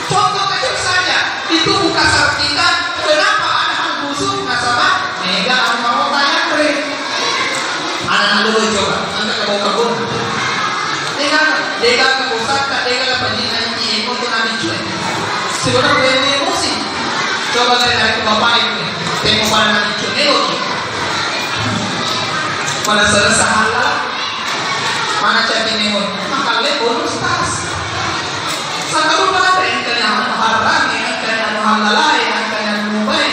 Contoh kecil saja, itu bukan syarat kita. Kenapa ada hal busuk nasabah? Mega aku mau tanya bre. Anak dulu coba, anda ke bawah kebun. Dia ke pusat, dia ke penjinan ini untuk nanti cuy. Sebenarnya beri emosi. Coba dari ke bapak ini, tengok pada nanti cuy ini. Pada selesai halal, mana chatting ini? Maka lihat bonus tas. Satu lupa ada yang kena haram, yang kena halal, yang kena mubah.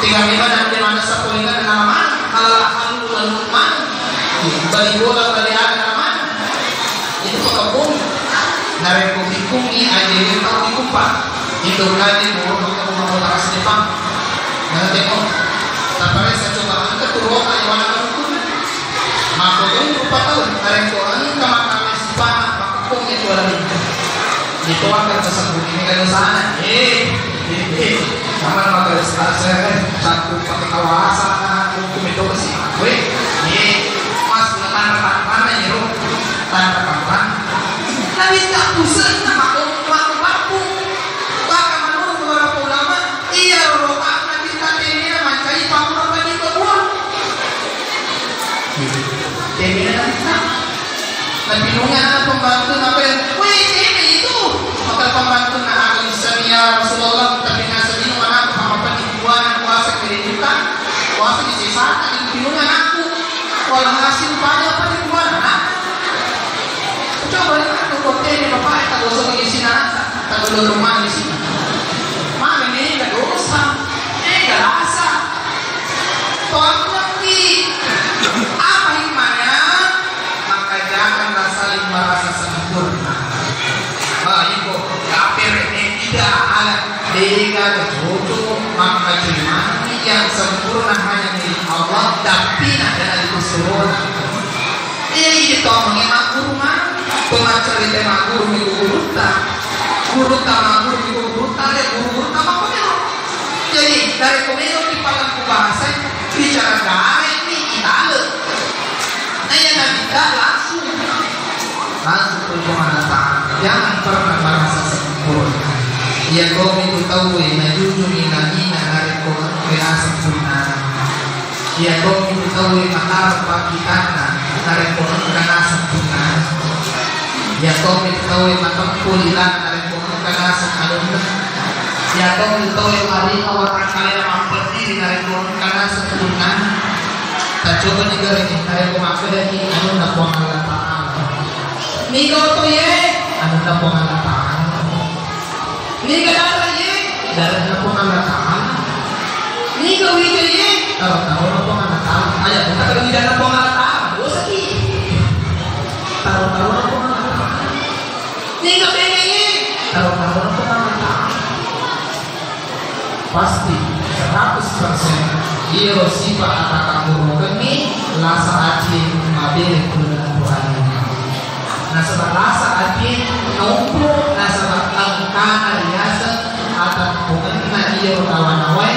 Tiga lima dan di mana satu lima nama halal lalu mana? Bagi bola bagi ada nama. Itu pekebun dari kumi aja yang tahu dikumpah. Itu lagi mau mau taras Jepang. Nah tengok, sampai saya coba angkat turun aja mana kamu? Maka itu 4 tahun dari Quran kemakan Jepang pekebun itu ada di. Itu akan tersebut ini kan sana. Sama maka saya satu pakai kawasan hukum itu ke sini. Mas tanda kapan ya ro? Tanda kapan? Nabi tak pusing nama mampu. Bahkan menurut beberapa ulama, iya roka Nabi tadi ini mencari pampu apa di bawah. Jadi Nabi nunggu pembantu Nabi, wih ini itu. Maka pembantu nak akan ya Rasulullah tapi ngasih ini mana apa dibuat kuasa kehidupan kuasa disesat bingungan aku kalau hasil banyak apa dibuat coba aku hotel ini bapak tak usah di sini tak boleh rumah di sini mana ini nggak dosa nggak rasa tuan tapi apa hikmahnya maka janganlah saling merasa sempurna. Ibu kafir ini tidak ada dengan wujud maka cuma yang sempurna hanya milik Allah tapi ada di keseluruhan. Ini itu mengenai guru mah pengajar itu mah guru guru tak guru ya guru tak apa ya. Jadi dari komendo di palang bahasa bicara dari ini Italia. Nah yang tidak langsung berhubungan tangan jangan pernah merasa sempurna. Ya kau itu tahu na jujur inani dari kau kena sempurna. Ya kau itu tahu makar bagi karena dari kau kena sempurna. Ya kau itu tahu makam kulilan dari kau kena sempurna. Ya kau itu tahu hari awal kalian mampu diri dari kau kena sempurna. Tak coba negara ini dari kau mampu dari anu nak buang Allah. Niko to ye, ano na po ang lataan? Niko dara ye, dara na po ang lataan. Niko wito ye, taro-taro na po ang lataan. Ay, kung katagang na po ang lataan, dosa ki. Taro-taro na po ang lataan. Niko penge ye, taro-taro na po ang lataan. Pasti 100% iyo sifat atakang kami lasa atin mabili kulang Tuhan. Nasa rasa atin numpuk nasa angkana riasa atau bukan na iyo kawanaway.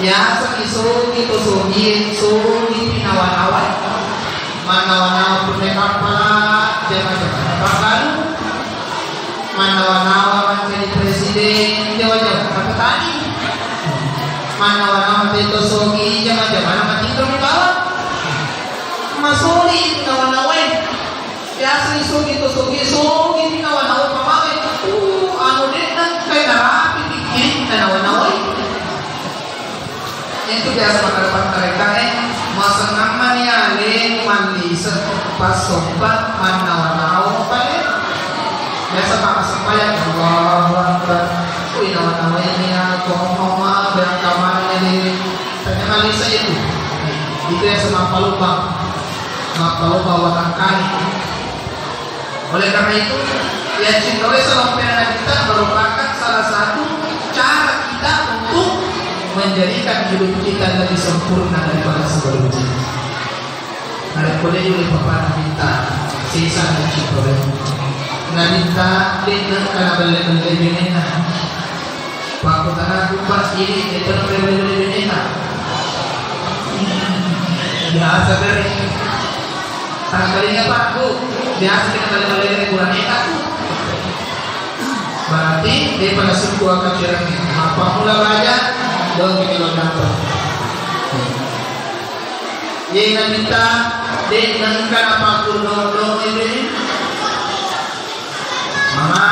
Yasa isugi to sugi pinawanaway. Manawanaway pun pala jangan bakal. Manawanaway menjadi presiden jauh-jauh petani. Manawanaway itu sugi jangan mati di bawah. Masuli pinawanaway. Biasa isugi pinawanaway pamaway. Ano din nang kay narapi pikirin pinawanaway. Itu biasa makadapat mereka masa naman yali manlisan pasobat manawanaway pa biasa makasampayan Allahu Akbar. Uy, nawan-nawan niya kung mama berangkaman niya tanya malisa itu yang semapalubang wakan kani. Oleh karena itu ya cinta sa lampera kita merupakan salah satu cara kita untuk menjadikan hidup kita lebih sempurna daripada sebelumnya. Ada kode oleh Bapak minta sisa dan cikore. Nanita dengan karena beli benena. Waktu tanah kupas ini itu beli benena. Biasa dari tanggalnya Pak Bu. Biasa kita beli benena. Berarti dia pada suku akan cermin. Apa mula raja? Dong kita dapat. Dia nanita dengan apa kuno ini. Mama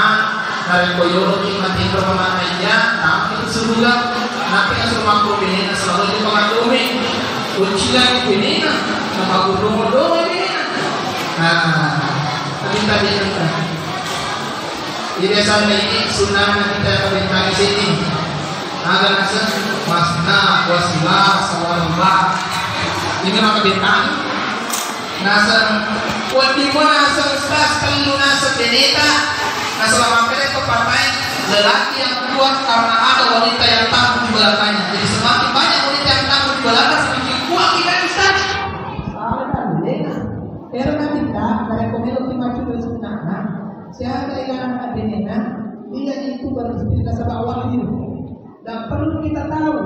dari koyo di mati permana aja, tapi sudah nanti asal makro ini selalu di pengadome. Kunci lagi ini nama kuno ini. Nah, tadi kita. Jadi sampai ini sunnah kita perintah di sini. Agar nasa wasna wasila sawarullah. Ini maka bintang. Nasa wadi mana nasa ustaz kalau nasa beneta. Nasa lama itu partai lelaki yang kuat karena ada wanita yang tangguh di belakangnya. Jadi semakin banyak wanita yang tangguh di belakang semakin kuat kita ustaz. Salah kan beneta. Karena kita dari komunitas maju ke sunnah. Siapa yang anak benena, dia itu beristri dasar awal hidup. Dan perlu kita tahu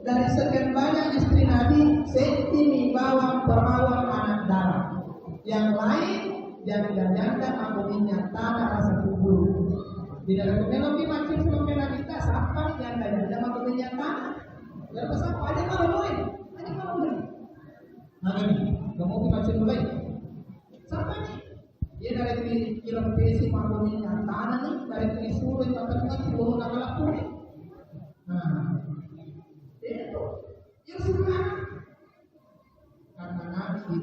dari sekian banyak istri Nabi, Siti bawa perawan anak darah. Yang lain jangan-jangan aku minyak tanah rasa kubur. Di dalam komunitas macam fenomena kita, siapa yang jangan aku minyak tanah? Ya pasal ada kalau lain, ada kalau lain. Nah ini, kamu macam lain. Siapa ni? Dia dari kilang pesi maklumnya tanah nih dari suruh matematika suruh nama aku. Nah, itu yang sudah karena nabi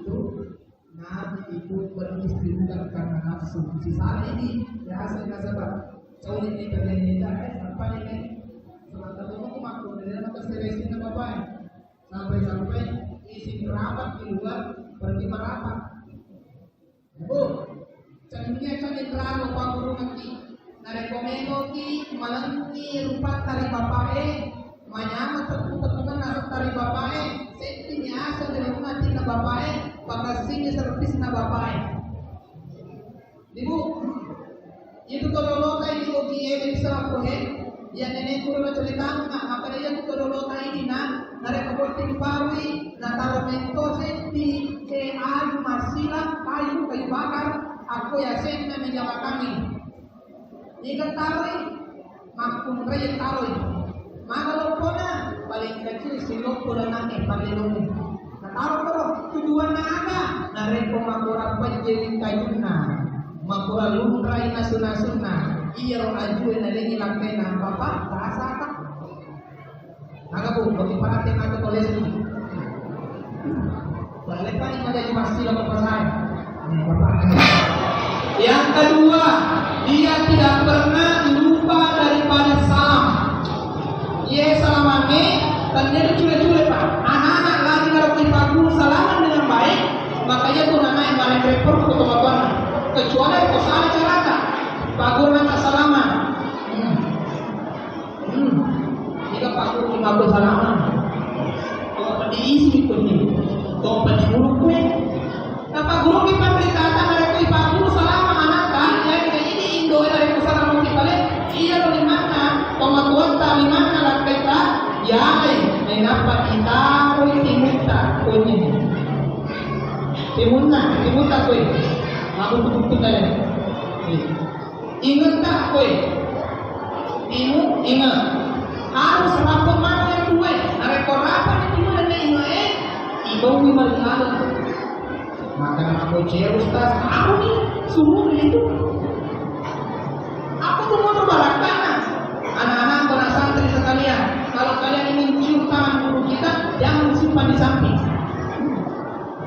itu beristri bukan karena nafsu. Sisa ini biasa sebab cowok ini terjadi apa ini? Selama itu maklum dia maka serisi nama baik sampai isi rapat di luar pergi merapat. Cantiknya cantik terlalu panggung nanti. Nare komendo ki malanti rupa tari bapae, manyama tepukan nasab tari bapae, senti asa dari mati na bapae, pakasinya servis na bapae. Ibu, itu kalau lo ini kok kiai bisa apa ya nenek kulo cerita nggak maka dia kalau lo ini nare keborting pawi, na taruh mento senti ke ayu masila kayu bakar. Aku yakin na menjawab kami. Jika taruh, makum kaya taruh. Maka lopona paling kecil si lopo dan nangis paling lopo. Nah taruh terus tujuan apa? Nah reko makura penjeli kayuna, makura lumrai nasuna. Iya roh ajuin na lagi lakena bapak bahasa apa? Naga bu, bagi perhatian atau kolej ini. Balik pa rin magiging masila papasay. Yang kedua, dia tidak pernah lupa daripada salam. Ye salamannya, ternyata cule-cule pak. Anak-anak lagi kalau kita salaman dengan baik, makanya tuh anak yang paling repot ke teman-teman. Kecuali kau salah caranya, bagus nak salaman. Jika bagus kita bersalaman, kalau diisi kunci, kau penjuru kue. Apa guru kita berkata mereka ibadah selama anak kan ya ini Indo dari pusat mungkin balik iya lo di mana pematuan tali mana lah kita ya mengapa kita timuta kunyi timuta kue aku tutup tadi ingat tak kue ingat harus lapor mana yang kue rekor apa itu dan ingat ibu melihat maka aku cewek ustaz, aku nih sumur itu. Aku tuh mau terbalakan. Anak-anak para santri sekalian, kalau kalian ingin cium tangan guru kita, jangan simpan di samping.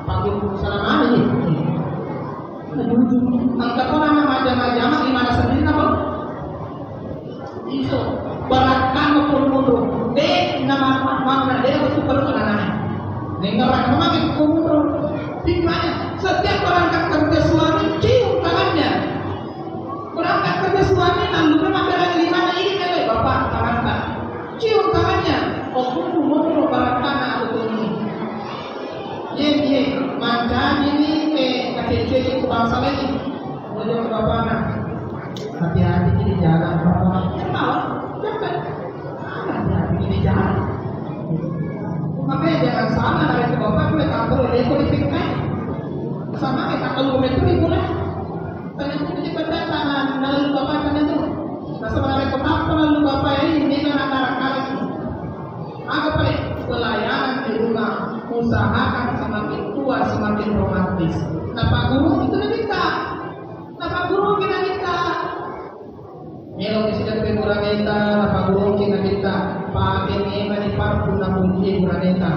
Pakai salam aja nih. Angkat orang majama-majama di mana sendiri apa? Itu balakan maupun deh nama mana dia itu perlu anak-anak. Dengar orang memakai kumur. Dimana setiap berangkat kerja suami cium tangannya. Berangkat kerja suami lalu memang di mana ini bapak tangan cium tangannya. Oh jadi bapaknya hati-hati di jalan bapak. Mau jangan hati-hati di jalan. Makanya jangan salah dari bapak gue tak perlu itu dipikir. Sama kita kalau itu boleh. Tanya itu di tangan lalu bapak kan itu. Nah sebenarnya kenapa lalu bapak ini kan anak-anak agak paling pelayanan di rumah, usahakan semakin tua semakin romantis. Nah Pak Guru itu nikah. Nah Pak Guru kita nikah. Melo kisah pemurah kita, Pak Guru kita Pak ini mani parfum namun murah kita.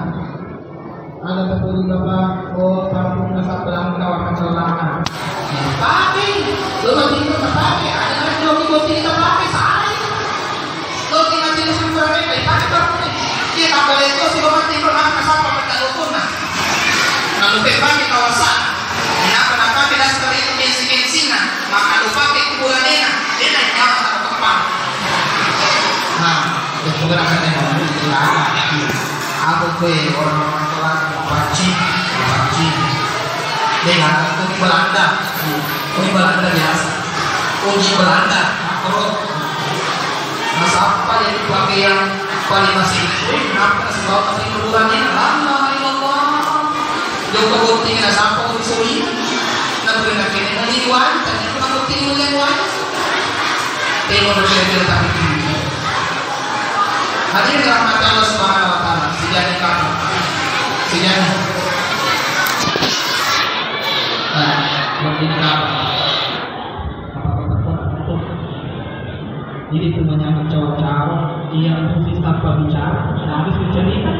Ada terpuluh bapak, oh parfum nasa pelang kawakan selama. Pakai, lo masih itu pakai. Ada lagi logi kita pakai salah itu. Logi masih itu semua mereka pakai parfum. Iya tak boleh itu si bapak tidur nak kesapa bertalupun nak. Lalu pakai kawasan. Kenapa kita sekali itu bensin-bensinan, maka lupa pakai kuburan dena yang nyawa tak kepang. Nah, itu gerakan yang ngomong aku ke orang-orang telah baci. Dengan uji Belanda biasa. Uji Belanda, makro. Nah, siapa yang dipakai yang paling masih kenapa sebab masih kuburannya lama Allah. Jauh kebukti na sampai usuli. Nagpuna kini naliwan, tanya ko na bukti mo yan wan. Tayo na siya tapi kini. Hadirin rahmat Allah Subhanahu wa taala. Sejani kamu. Sejani. Nah, begini kamu. Jadi itu menyambut cowok-cowok yang mesti tanpa bicara, habis bercerita.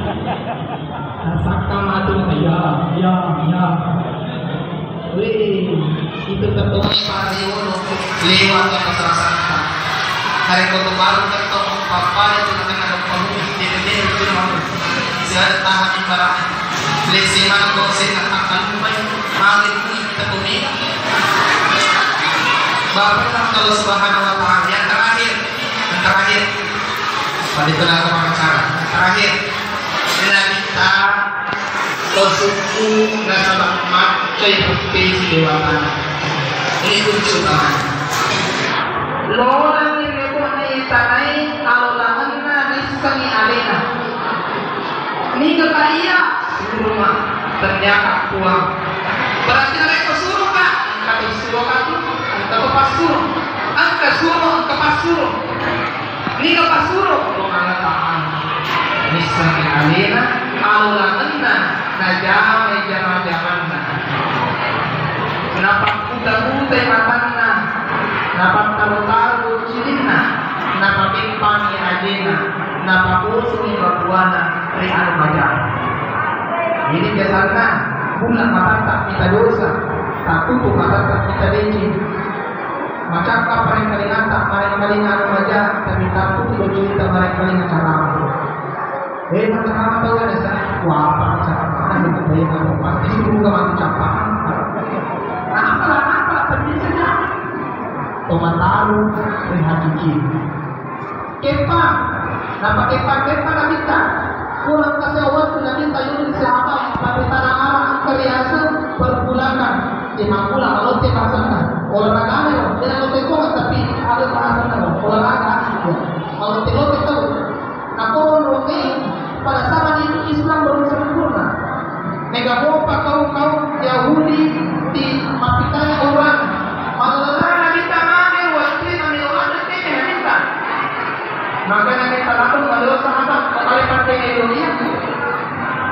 Sakam atau ya. Wih, itu ketua para Yono lewat yang masyarakat. Hari baru ketemu papa itu nanti ada pemulih di itu mau. Siapa tahan ibarat. Leksiman konsen akan mulai malam ini kita bumi. Bapak Allah Subhanahu wa taala yang terakhir. Pada telah wawancara. Terakhir, bila kita bersuku nasabah macai putih dewasa. Ini kunjungan. Lolang yang lepuh tanai alolahana diskani alena. Ini kekaya rumah ternyata uang. Berarti mereka suruh kak, kata suruh kaki, kata pas suruh, angka suruh. Ini lepas suruh mengatakan misalnya alina alulahana najama jamanna. Kenapa kuda matanna? Kenapa taru cilinna? Kenapa pimpani ajena? Kenapa kusuni babuana ri'al majal? Ini biasanya bulan mata kita dosa, tak tutup mata kita licin. Macam apa yang kalian tak paling anu aja, tapi takut tidak cerita paling cara. Macam tahu ada saya, wah apa cara mana kita bayar pasti suruh kamu capakan. Apa pendidikannya? Tomat tahu, haji. Kepa, nama kepa kita. Kurang kasih waktu nanti tayun siapa pada tanah kriasa berbulakan. 5 bulan kalau tidak sana. Olahraga ya, jangan lupa kok tapi ada bahasanya olahraga. Kalau tidak tahu, aku mengerti pada zaman itu Islam belum sempurna. Megabopa kaum Yahudi di mapitanya orang, malah kita mana waktu kami ada kita. Maka kita lakukan kalau sahabat kalau pakai Indonesia,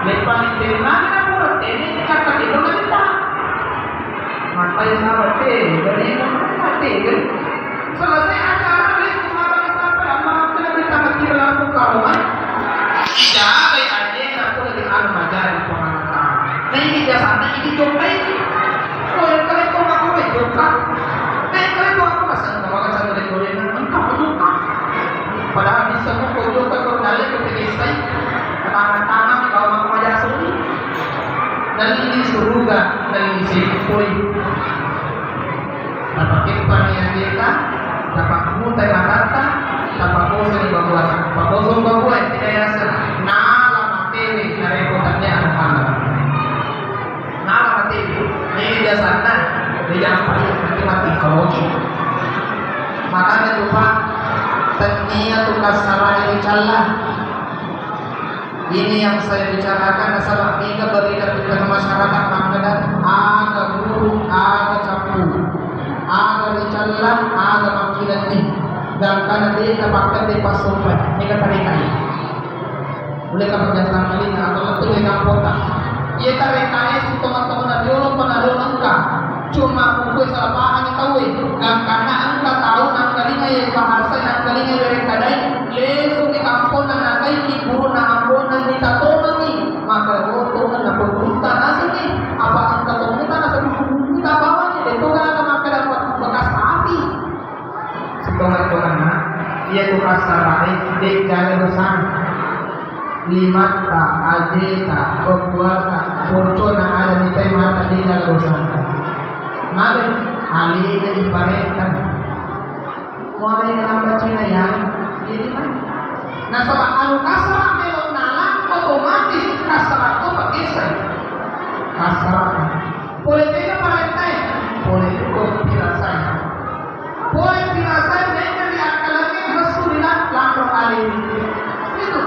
lepas dari mana pun ini kata kita. Maka yang sahabat dari mati kan. Selesai acara itu sampai apa kita mesti lakukan kawan. Tidak baik aja aku lagi almajar di pengalaman. Nah ini jasanya ini coba ini. Oh yang kalian kau aku coba. Nah kalian kau aku pasang nama kasar dari Korea. Engkau coba. Padahal bisa kau coba kau dalil ke PSI. Tangan kau mau majar sendiri. Dan ini surga dan ini sipoi. Dapat kepanian kita, dapat mutai matata, dapat kosong babuan, dapat kosong babuan tidak yasa. Nala materi narepotannya anak-anak. Nala materi ini biasanya dia yang paling mati kalau Mana itu Pak? Taniyatu kasarah Allah. Ini yang saya bicarakan masalah tiga berbeda ke masyarakat Bangladesh. Ada buruk, ada campur, ada dicalah, ada makinan ini. Dan karena dia pakai di pasukan, ini kata mereka. Boleh kamu jangan kali atau betul dengan kota. Ia mereka itu teman-teman ada pengaruh engkau. Cuma kumpul salah paham tahu itu. Dan karena engkau tahu nang kalinya yang bahasa nang kalinya mereka dai, lesu di kampung nang nakai ibu nang ambon nang ditatoman ni. Maka itu nang berpunta nasi ni. Apa engkau berpunta nasi berpunta bawahnya. Itu kan maka dapat bekas api. Setelah itu kan, dia tu kasar dek jalan besar. Limata, adeta, berpuasa, fortuna ada di tema tadi dalam dosa. Mari alih ibaratkan. Mulai dalam bacaan yang ini kan. Nah soal alu kasar melok nala otomatis kasar itu pakai saya. Kasar. Boleh tidak parentai? Boleh kok tidak saya. Boleh tidak saya mereka di akalnya Rasulullah langsung alih. Itu.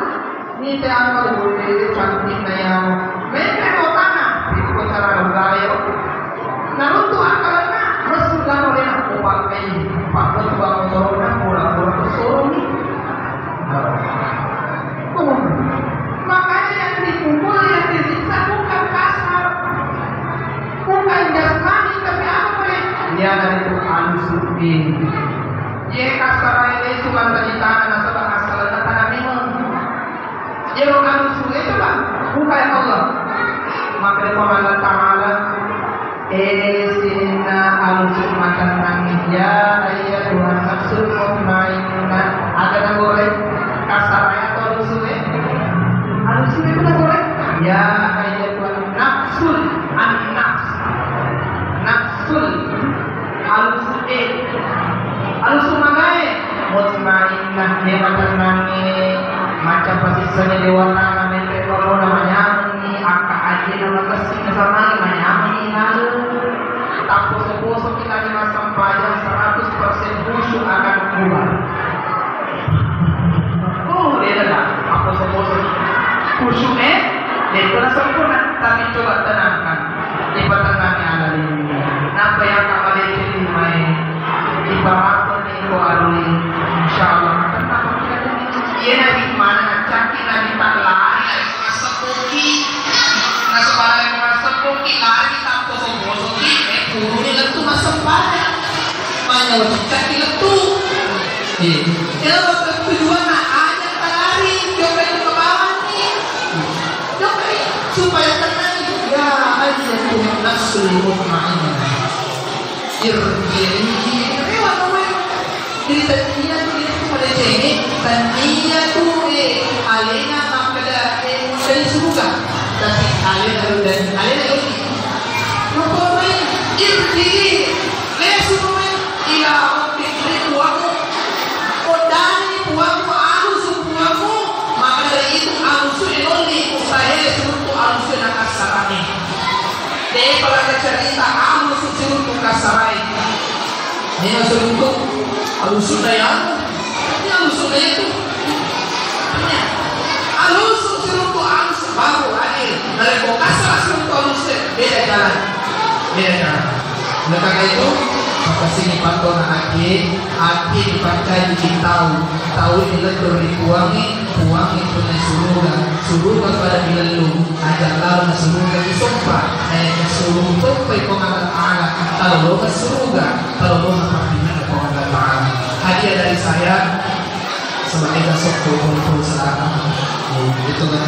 Ini saya akan boleh cantik yang mereka kotana itu cara budaya. Nah untuk akalnya Rasulullah boleh nak pakai ketua motornya bola sorong ni. Makanya yang dipukul yang disiksa bukan kasar, bukan jasmani tapi apa boleh? Dia dari itu alusuddin. Dia kasar ini cuma tadi tanah nasabah asal tanah minum. Dia bukan musuh itu Pak, bukan Allah. Maka Allah Ta'ala Sinna alusuk makan nangis ya ayat Tuhan nafsul mutmainnah. Ada yang boleh kasar ayat atau alusuk alusuk itu tak boleh. Ya ayat Tuhan nafsul an-nafs nafsul alusuk alusuk mangai mutmainnah dia makan nangis. Macam pasisnya dewana namanya kalau namanya ini akak aja nama kasih sama namanya ini lalu tak poso-poso kita di masa pelajaran 100% khusyuk akan keluar. Oh dia dah apa poso-poso khusyuknya dia pernah sempurna tapi coba tenangkan ibaratnya ada ini. Napa yang kamu lihat ini main ibaratnya itu alui insyaallah akan apa kita ia nabi mana caki nabi tak lari masa koki nasa barang masa koki lari tak kosong turunnya letu masa pada mana wajib caki letu dia waktu tujuan nak ajak tak lari coba itu ke bawah ni coba supaya tenang ya aja Tuhan nasul mutmainnah irjiri lewat namanya jadi tadinya itu pada cengit tadinya tu alena makada dari surga tapi alena dan alena ini rupanya irjiri lesu main ila fikri tuamu odani tuamu alusu tuamu maka dari itu alusu enoli saya suruh alusu nak kasarani deh kalau cerita alusu suruh kasarai ini suruh alusu daya ini alusu daya itu alusu suruh alusu baru hadir dari kasar suruh alusu beda jalan oleh karena itu maka sini pantau hati dibaca tahu ini letur dikuangi punya surga pada bilalu ajak lalu surga disompa ayatnya suruh sampai pengalat Allah kalau lo ke surga kalau lo memperhatikan pengalat Allah. Hadiah dari saya sebagai besok 20 selatan itu kan